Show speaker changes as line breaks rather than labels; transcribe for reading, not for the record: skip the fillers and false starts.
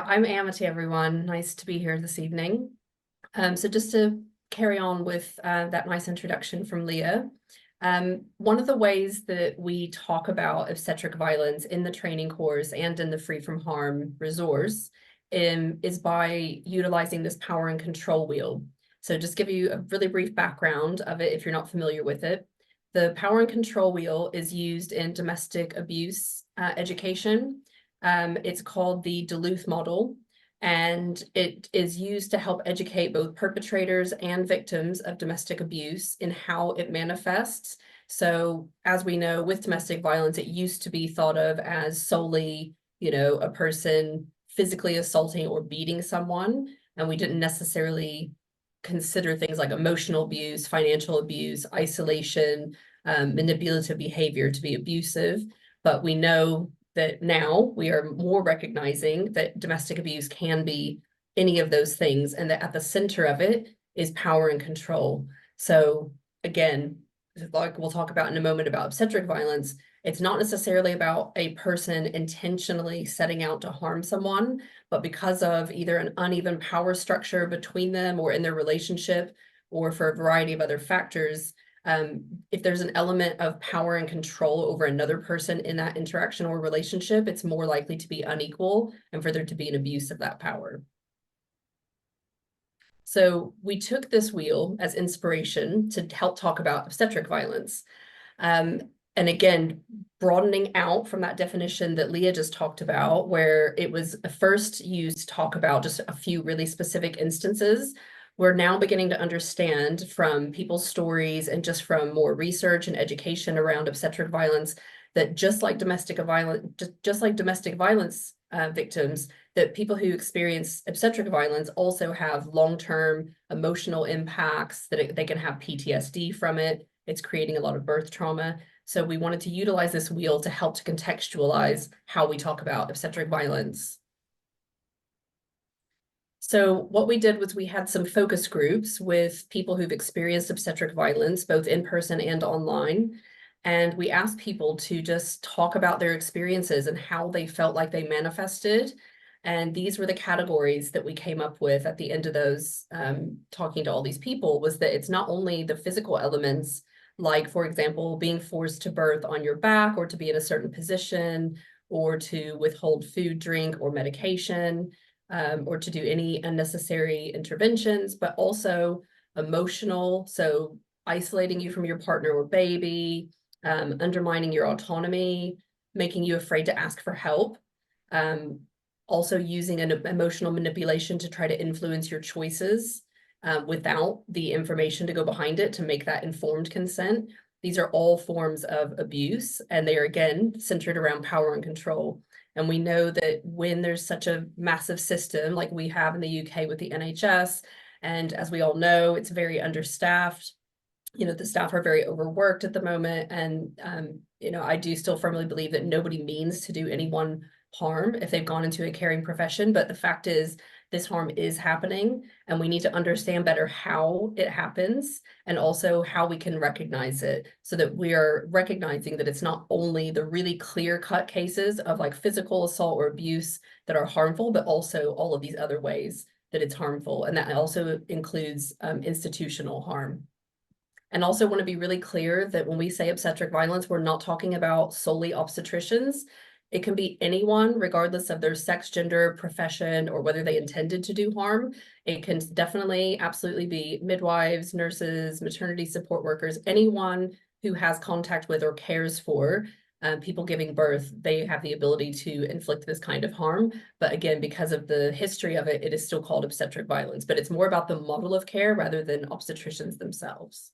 I'm Amity, everyone. Nice to be here this evening. So just to carry on with that nice introduction from Leah, one of the ways that we talk about obstetric violence in the training course and in the Free from Harm resource is by utilizing this power and control wheel. So just give you a really brief background of it if you're not familiar with it. The power and control wheel is used in domestic abuse education. It's called the Duluth model, and it is used to help educate both perpetrators and victims of domestic abuse in how it manifests. So, as we know, with domestic violence, it used to be thought of as solely, a person physically assaulting or beating someone, and we didn't necessarily consider things like emotional abuse, financial abuse, isolation, manipulative behavior to be abusive. But we know that now we are more recognizing that domestic abuse can be any of those things, and that at the center of it is power and control. So again, like we'll talk about in a moment about obstetric violence, it's not necessarily about a person intentionally setting out to harm someone, but because of either an uneven power structure between them or in their relationship, or for a variety of other factors, if there's an element of power and control over another person in that interaction or relationship, it's more likely to be unequal and for there to be an abuse of that power. So we took this wheel as inspiration to help talk about obstetric violence. And again, broadening out from that definition that Leah just talked about, where it was first used to talk about just a few really specific instances, we're now beginning to understand from people's stories and just from more research and education around obstetric violence that just like domestic violence victims, that people who experience obstetric violence also have long-term emotional impacts, that they can have PTSD from it. It's creating a lot of birth trauma. So we wanted to utilize this wheel to help to contextualize how we talk about obstetric violence. So what we did was we had some focus groups with people who've experienced obstetric violence, both in person and online. And we asked people to just talk about their experiences and how they felt like they manifested. And these were the categories that we came up with at the end of those, talking to all these people, was that it's not only the physical elements, like, for example, being forced to birth on your back or to be in a certain position or to withhold food, drink, or medication, or to do any unnecessary interventions, but also emotional. So isolating you from your partner or baby, undermining your autonomy, making you afraid to ask for help, also using an emotional manipulation to try to influence your choices without the information to go behind it to make that informed consent. These are all forms of abuse, and they are, again, centered around power and control. And we know that when there's such a massive system like we have in the UK with the NHS, and as we all know, it's very understaffed. The staff are very overworked at the moment. And, I do still firmly believe that nobody means to do anyone harm if they've gone into a caring profession. But the fact is, this harm is happening, and we need to understand better how it happens and also how we can recognize it, so that we are recognizing that it's not only the really clear-cut cases of like physical assault or abuse that are harmful, but also all of these other ways that it's harmful. And that also includes institutional harm. And also want to be really clear that when we say obstetric violence, we're not talking about solely obstetricians. It can be anyone, regardless of their sex, gender, profession, or whether they intended to do harm. It can definitely, absolutely be midwives, nurses, maternity support workers, anyone who has contact with or cares for people giving birth. They have the ability to inflict this kind of harm. But again, because of the history of it, it is still called obstetric violence. But it's more about the model of care rather than obstetricians themselves.